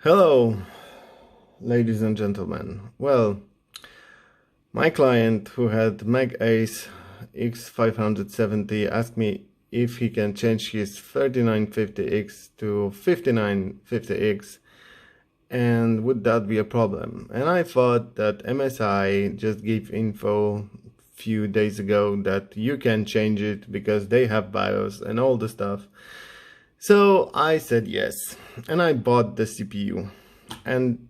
Hello, ladies and gentlemen. Well, my client who had MEG ACE X570 asked me if he can change his 3950X to 5950X, and would that be a problem? And I thought that MSI just gave info few days ago that you can change it because they have BIOS and all the stuff. So I said yes, and I bought the CPU, and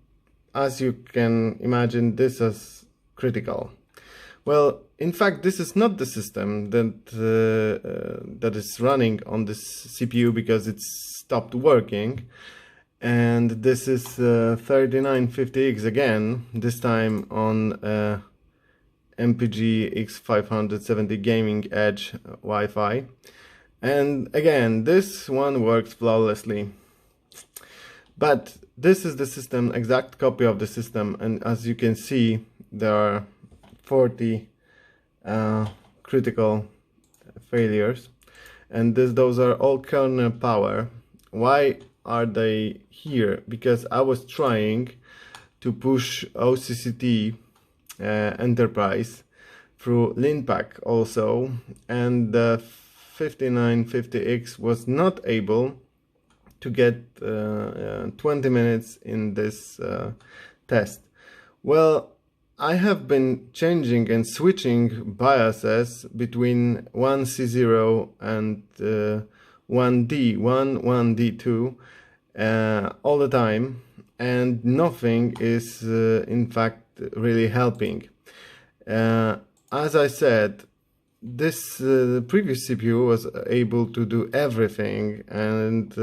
as you can imagine, this is critical. Well, in fact, this is not the system that is running on this CPU because it's stopped working, and this is 3950X again, this time on MPG X570 Gaming Edge Wi-Fi. And again, this one works flawlessly. But this is the system, exact copy of the system, and as you can see, there are 40 critical failures, and those are all kernel power. Why are they here? Because I was trying to push OCCT Enterprise through Linpack also, and the 5950X was not able to get 20 minutes in this test. Well, I have been changing and switching BIOSes between 1C0 and 1D2 all the time, and nothing is in fact really helping. As I said, this previous CPU was able to do everything and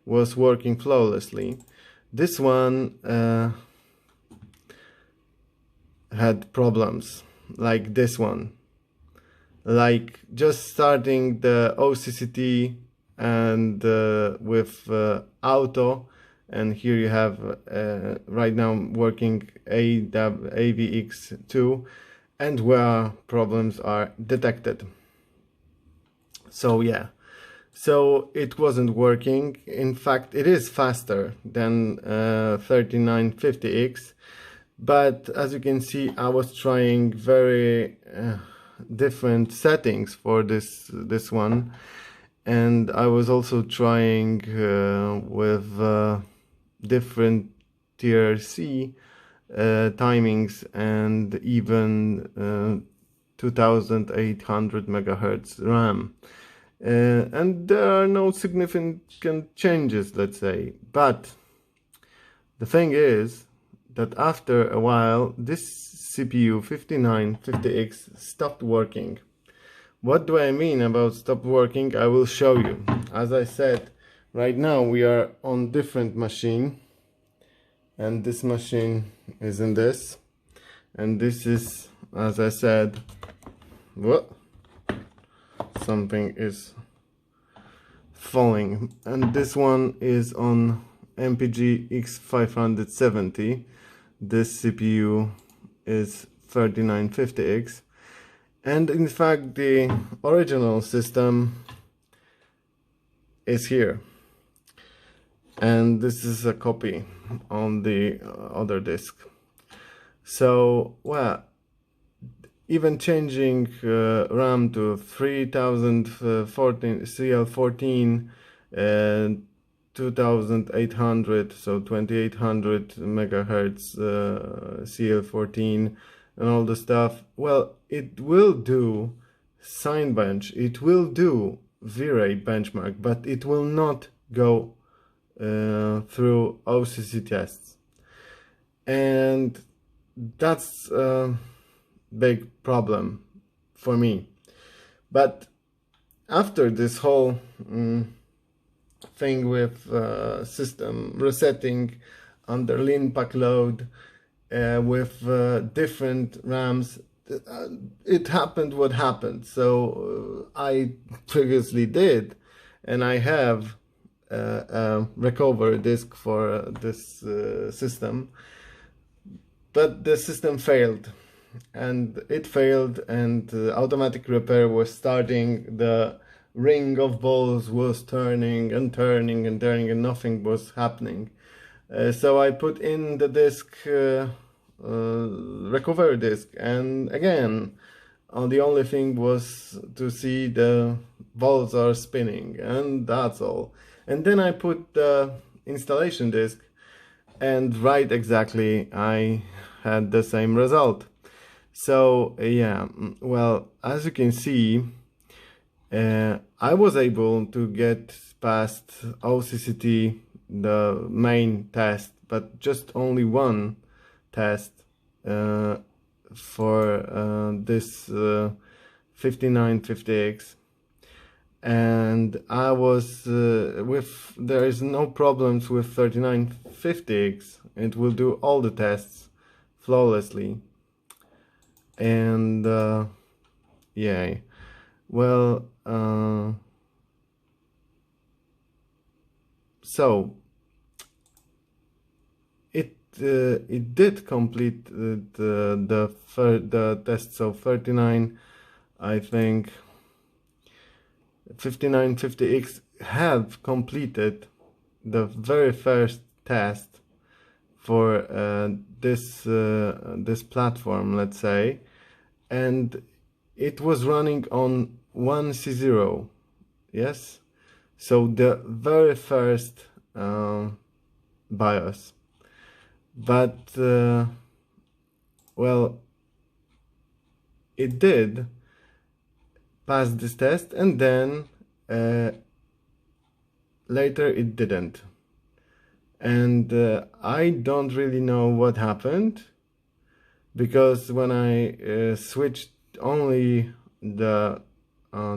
was working flawlessly. This one had problems, like this one, like just starting the OCCT and with auto, and here you have right now working AVX2, and where problems are detected. So yeah, so it wasn't working. In fact, it is faster than 3950X, but as you can see, I was trying very different settings for this one, and I was also trying with different tier C timings and even 2800 megahertz RAM, and there are no significant changes, let's say. But the thing is that after a while this CPU 5950X stopped working. What do I mean about stopped working? I will show you. As I said, right now we are on different machine, and this machine is in this, and this is, as I said, what? Something is falling, and this one is on MPG X570. This CPU is 3950X, and in fact the original system is here, and this is a copy on the other disk. So, well, even changing RAM to 3014 CL14 and 2800, so 2800 megahertz CL14 and all the stuff, well, it will do Cinebench, it will do V-Ray benchmark, but it will not go through OCCT tests, and that's a big problem for me. But after this whole thing with system resetting under Linpack load with different RAMs, it happened what happened. So I previously did, and I have a recovery disk for this system, but the system failed, and automatic repair was starting. The ring of balls was turning and turning and turning, and nothing was happening. So I put in the disk, recovery disk, and again, the only thing was to see the volts are spinning, and that's all. And then I put the installation disk, and right exactly I had the same result. So yeah, well, as you can see, I was able to get past OCCT, the main test, but just only one test for this 5950X, and I was there is no problems with 3950X. It will do all the tests flawlessly, and yeah, well, so it did complete the test. So 39, I think 5950X had completed the very first test for this platform, let's say, and it was running on 1C0, yes, so the very first BIOS. But well, it did pass this test, and then later it didn't, and I don't really know what happened, because when I switched only the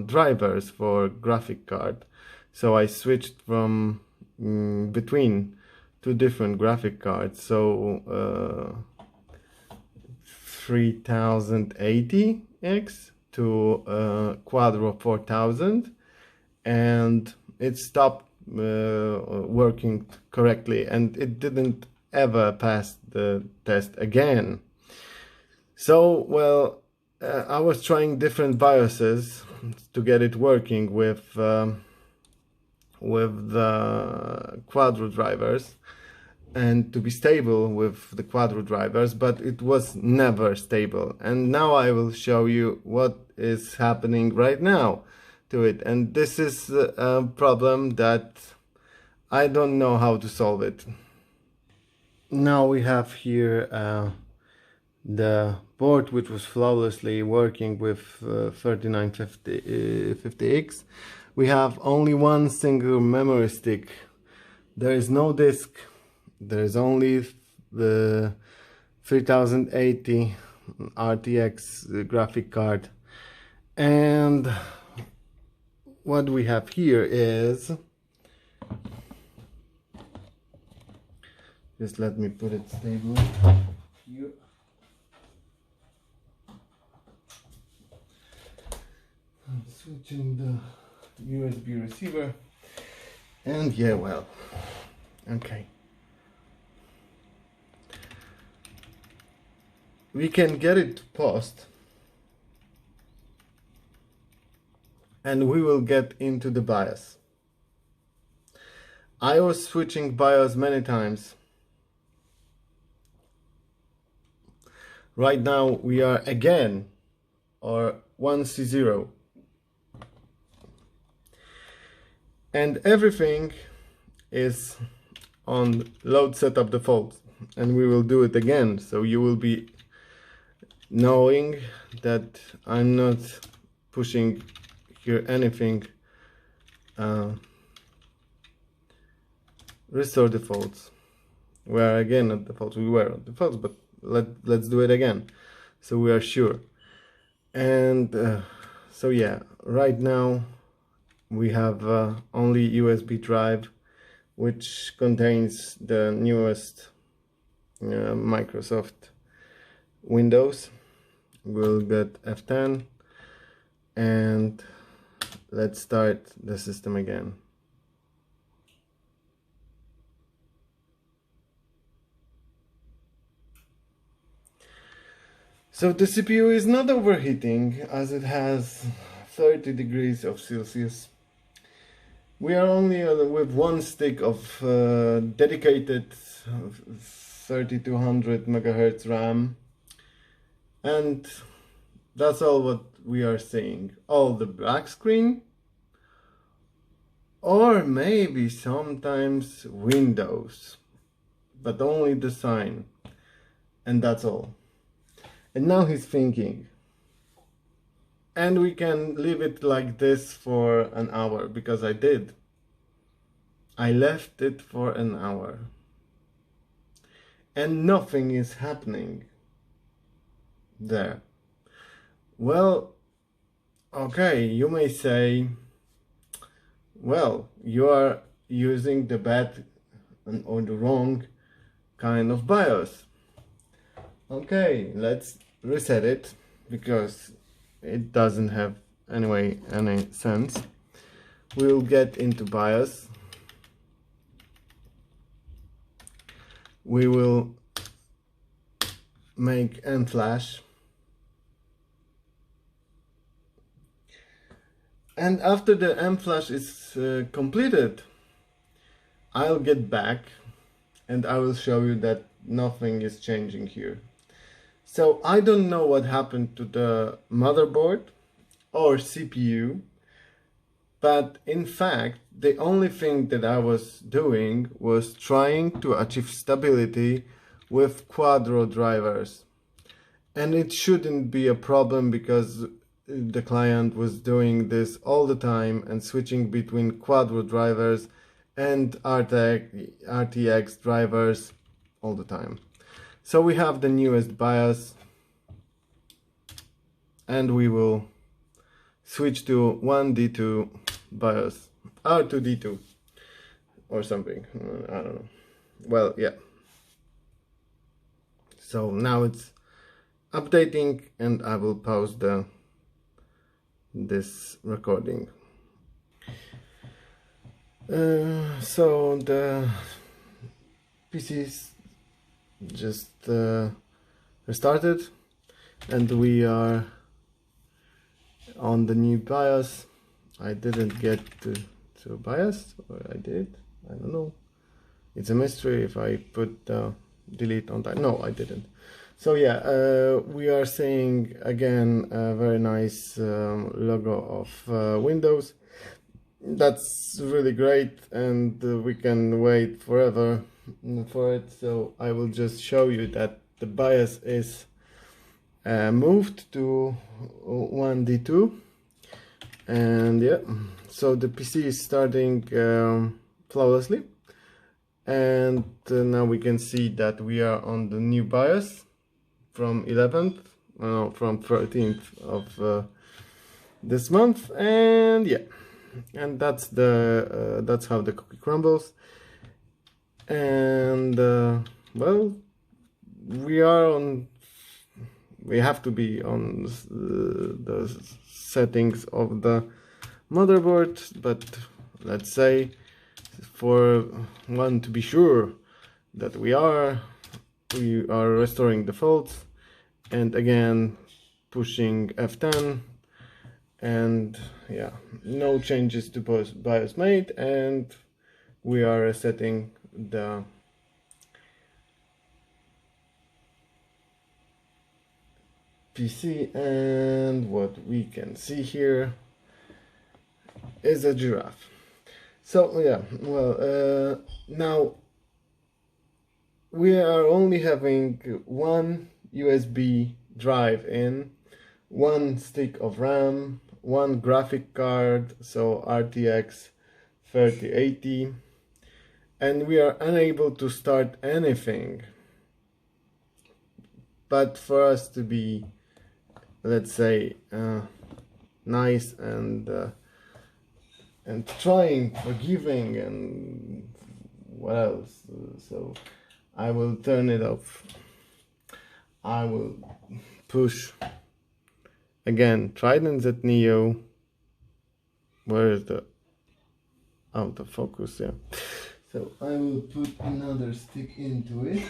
drivers for graphic card, so I switched from between two different graphic cards, so 3080X to Quadro 4000, and it stopped working correctly, and it didn't ever pass the test again. So well, I was trying different BIOSes to get it working with the Quadro drivers, and to be stable with the Quadro drivers, but it was never stable. And now I will show you what is happening right now to it, and this is a problem that I don't know how to solve it. Now we have here the board, which was flawlessly working with 3950X. We have only one single memory stick. There is no disk. There is only the 3080 RTX graphic card. And what we have here is, just let me put it stable here. I'm switching the USB receiver, and yeah, well, okay, we can get it to post, and we will get into the BIOS. I was switching BIOS many times. Right now we are again or 1C0, and everything is on load setup default, and we will do it again, so you will be knowing that I'm not pushing here anything. Restore defaults. We are again at defaults. We were at defaults, but let's do it again, so we are sure. And so yeah, right now we have only USB drive, which contains the newest Microsoft Windows. We'll get F10, and let's start the system again. So the CPU is not overheating, as it has 30 degrees of Celsius. We are only with one stick of dedicated 3200 megahertz RAM, and that's all what we are seeing. All the black screen, or maybe sometimes Windows, but only the sign, and that's all. And now he's thinking, and we can leave it like this for an hour, because I did. I left it for an hour and nothing is happening there. Well, okay, you may say, well, you are using the bad or the wrong kind of BIOS. Okay, let's reset it, because it doesn't have anyway any sense. We'll get into BIOS. We will make N-Flash, and after the N-Flash is completed, I'll get back and I will show you that nothing is changing here. So I don't know what happened to the motherboard or CPU, but in fact the only thing that I was doing was trying to achieve stability with quadro drivers, and it shouldn't be a problem because the client was doing this all the time and switching between quadro drivers and RTX drivers all the time. So we have the newest BIOS, and we will switch to 1D2 BIOS, R2D2 or something, I don't know. Well, yeah. So now it's updating, and I will pause this recording. So the PCs just restarted, and we are on the new BIOS. I didn't get to BIOS, or I did, I don't know. It's a mystery if I put delete on that. No, I didn't. So yeah, we are seeing again a very nice logo of Windows. That's really great, and we can wait forever for it. So I will just show you that the BIOS is moved to 1D2, and yeah, so the PC is starting flawlessly, and now we can see that we are on the new BIOS from 11th, no, from 13th of this month, and yeah, and that's the that's how the cookie crumbles. And well, we have to be on the settings of the motherboard, but let's say for one to be sure that we are restoring defaults, and again pushing F10, and yeah, no changes to BIOS made, and we are resetting the PC, and what we can see here is a giraffe. So yeah, well, now we are only having one USB drive in, one stick of RAM, one graphic card, so RTX 3080, and we are unable to start anything. But for us to be, let's say, nice and trying, forgiving, and what else? So I will turn it off. I will push again Trident Z Neo. Where is the out of focus? Yeah. So I will put another stick into it.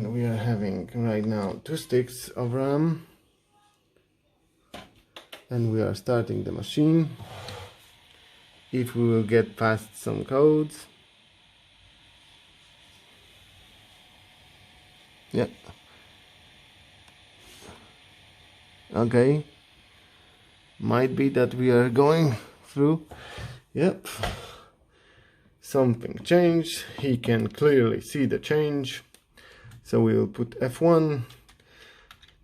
and we are having right now 2 sticks of RAM, and we are starting the machine. If we will get past some codes. Yeah. Okay. Might be that we are going through. Yep. Something changed. He can clearly see the change. So we will put F1.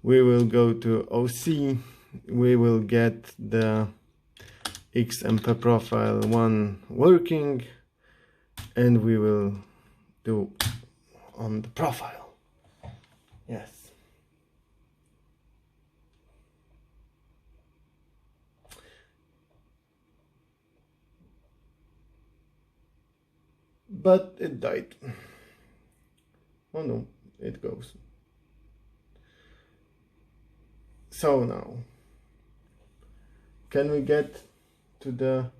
We will go to OC. We will get the XMP profile 1 working, and we will do on the profile. Yes. But it died. Oh no, it goes. So now, can we get to the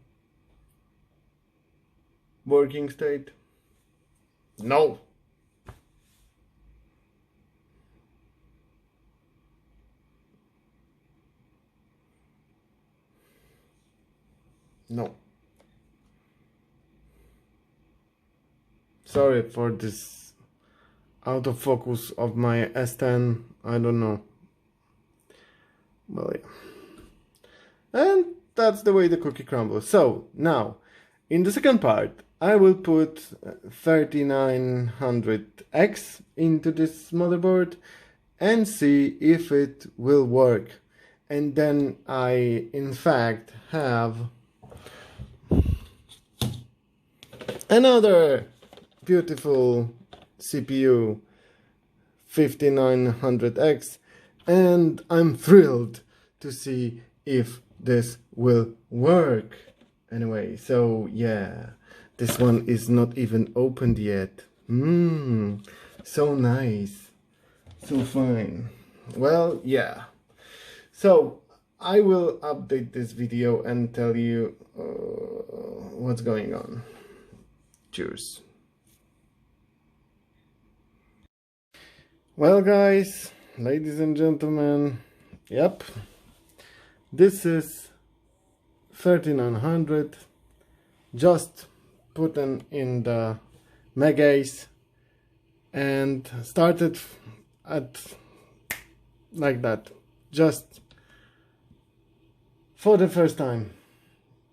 working state? No. No. Sorry for this out of focus of my S10. I don't know. Well, yeah. And that's the way the cookie crumbles. So now, in the second part, I will put 3900X into this motherboard and see if it will work. And then I, in fact, have another beautiful CPU, 5900X, and I'm thrilled to see if this will work. Anyway, so yeah, this one is not even opened yet. So nice, so fine. Well, yeah. So I will update this video and tell you what's going on. Cheers. Well, guys, ladies and gentlemen, yep, this is 3900, just put in the MEG ACE and started at like that, just for the first time,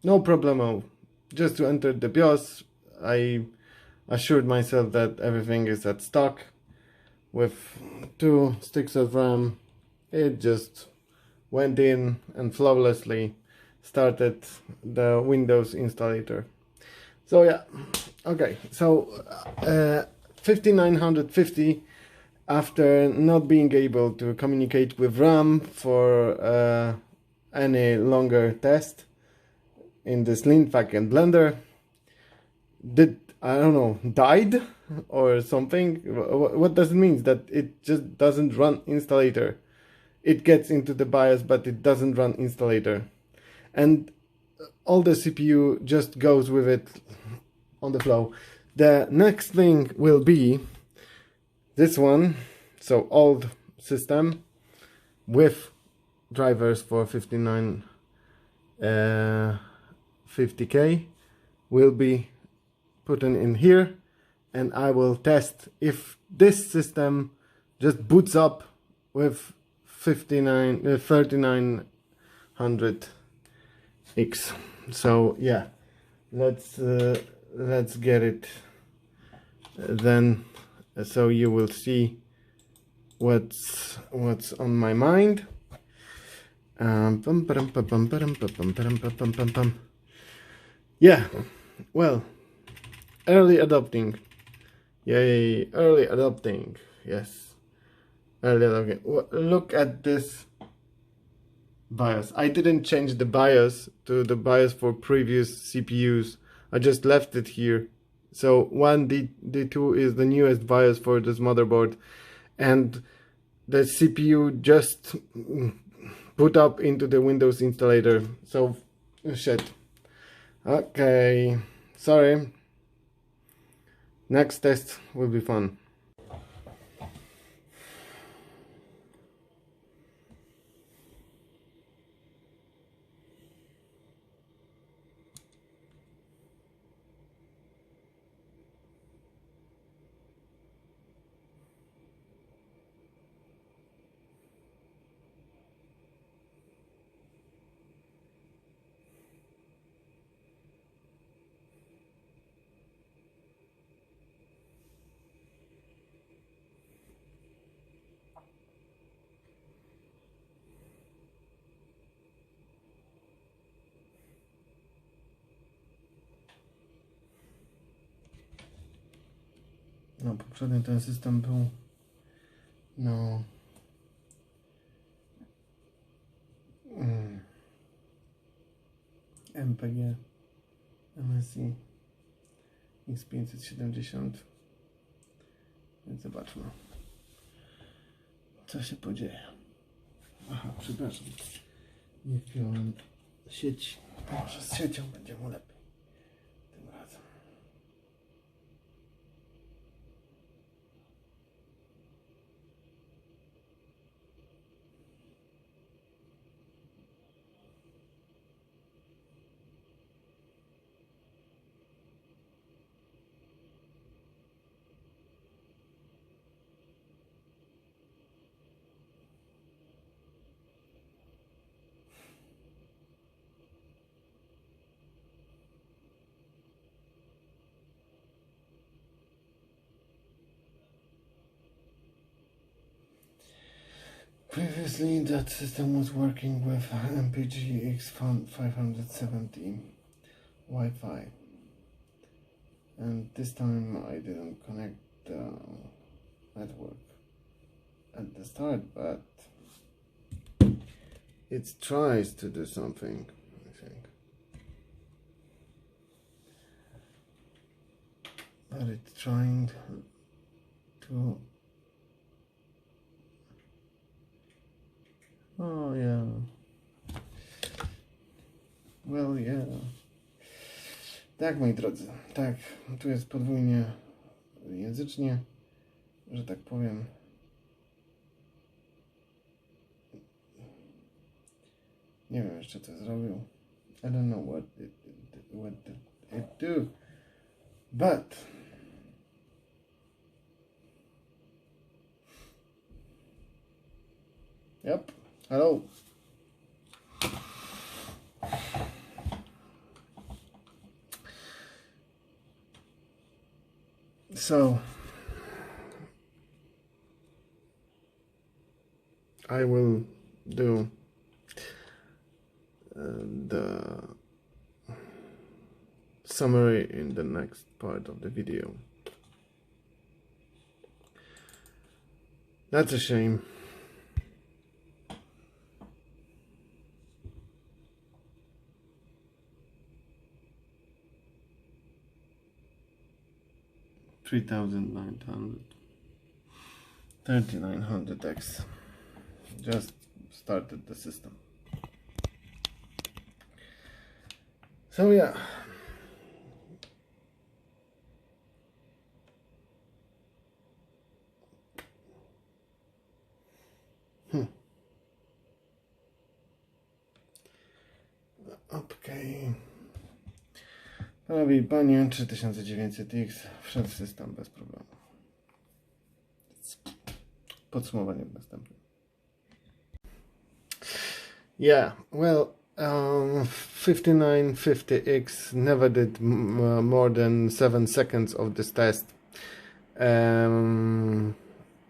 no problemo. Just to enter the BIOS, I assured myself that everything is at stock. With 2 sticks of RAM, it just went in and flawlessly started the Windows installer. So yeah, okay, so 5950, after not being able to communicate with RAM for any longer test in this Linpack and Blender, I don't know, died or something. What does it mean? That it just doesn't run installer. It gets into the BIOS, but it doesn't run installer. And all the CPU just goes with it on the flow. The next thing will be this one. So old system with drivers for 5950K will be put in here, and I will test if this system just boots up with 3900X. So yeah, let's get it then, so you will see what's on my mind. Yeah, well, early adopting. Yay, early adopting. Yes, early adopting. Look at this BIOS. I didn't change the BIOS to the BIOS for previous CPUs. I just left it here. So 1D2 is the newest BIOS for this motherboard, and the CPU just put up into the Windows installer. So shit. Okay, sorry. Next test will be fun. No, poprzednio ten system był MPG MSI X570, więc zobaczmy, co się podzieje. Aha, przepraszam, nie wpiąłem sieci, może z siecią będzie mu lepiej tym razem. Previously, that system was working with MEG X570 Wi-Fi, and this time I didn't connect the network at the start, but it tries to do something, I think. But it's trying to... Oh yeah. Well yeah. Tak, moi drodzy, tak, tu jest podwójnie języcznie, że tak powiem. Nie wiem jeszcze co zrobił. I don't know what did it do, but yep. Hello. So I will do the summary in the next part of the video. That's a shame. $3,900 just started the system. So yeah, okay. Panowie i panie, 3900X wszedł w system bez problemu. Podsumowanie następne. Yeah, well, 5950X never did more than 7 seconds of this test.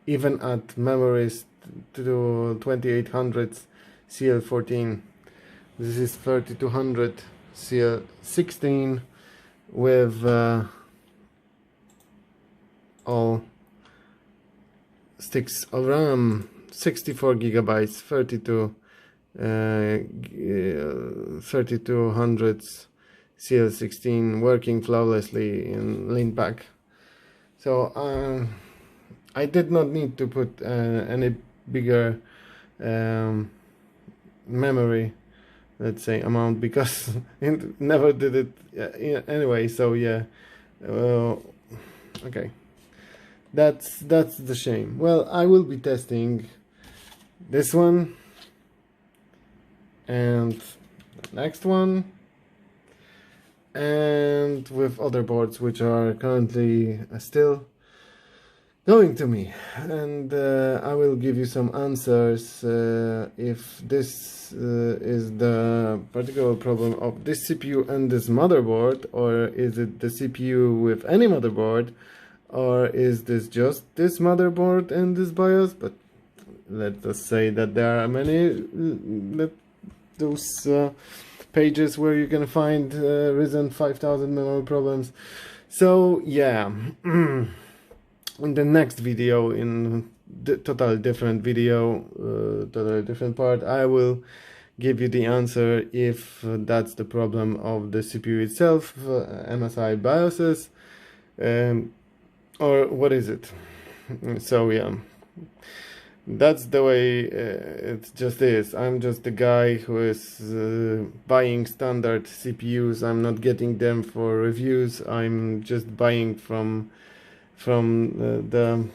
Even at memories to 2800 CL14. This is 3200 CL16 with all sticks of RAM, 64 gigabytes, 3200 CL16 working flawlessly in Linpack. So I did not need to put any bigger memory, let's say, amount, because it never did it anyway. So yeah, okay, that's the shame. Well, I will be testing this one and the next one, and with other boards which are currently still going to me, and I will give you some answers if this is the particular problem of this CPU and this motherboard, or is it the CPU with any motherboard, or is this just this motherboard and this BIOS. But let us say that there are many those pages where you can find Ryzen 5000 memory problems. So yeah. in the next video, in the totally different video, totally different part, I will give you the answer if that's the problem of the CPU itself, MSI BIOSes, or what is it. So yeah, that's the way it just is. I'm just the guy who is buying standard CPUs. I'm not getting them for reviews. I'm just buying from the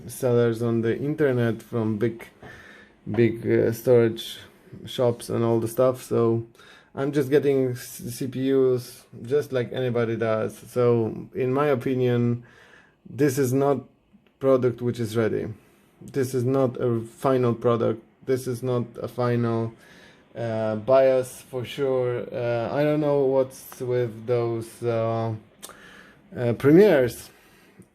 sellers on the internet, from big storage shops and all the stuff. So I'm just getting CPUs just like anybody does. So in my opinion, this is not product which is ready. This is not a final product. This is not a final BIOS for sure. I don't know what's with those premieres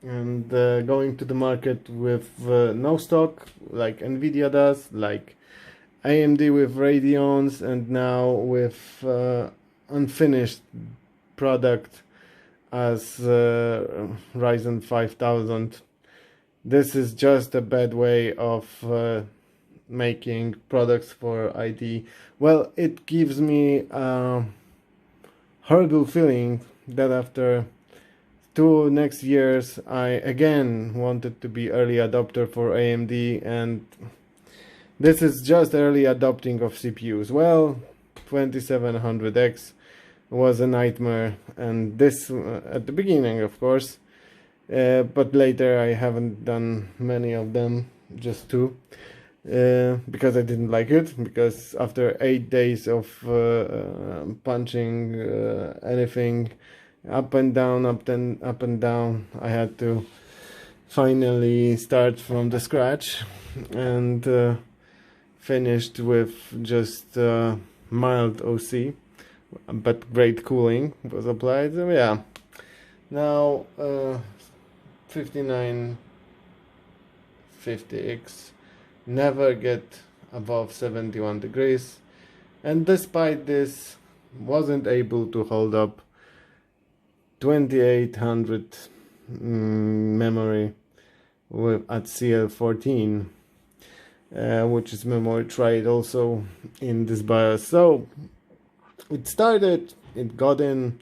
and going to the market with no stock, like Nvidia does, like AMD with Radeons, and now with unfinished product as Ryzen 5000. This is just a bad way of making products for IT. Well, it gives me a horrible feeling that after 2 next years I again wanted to be early adopter for AMD, and this is just early adopting of CPUs. Well, 2700X was a nightmare, and this at the beginning, of course, but later I haven't done many of them, just 2, because I didn't like it, because after 8 days of punching anything up and down, up and down, I had to finally start from the scratch, and finished with just mild OC, but great cooling was applied. So yeah, now 5950X never get above 71 degrees, and despite this wasn't able to hold up 2800 memory at CL14, which is memory tried also in this BIOS. So it started, it got in,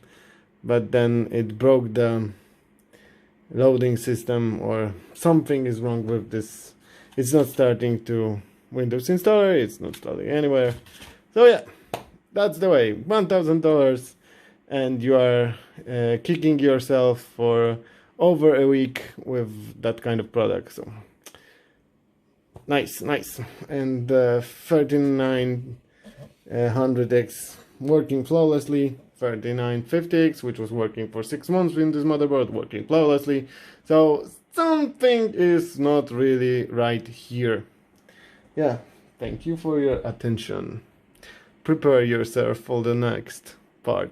but then it broke the loading system, or something is wrong with this. It's not starting to Windows installer, it's not starting anywhere. So yeah, that's the way. $1,000 and you are kicking yourself for over a week with that kind of product. So nice. And 3900X working flawlessly, 3950X, which was working for 6 months in this motherboard, working flawlessly. So something is not really right here. Yeah, thank you for your attention. Prepare yourself for the next part.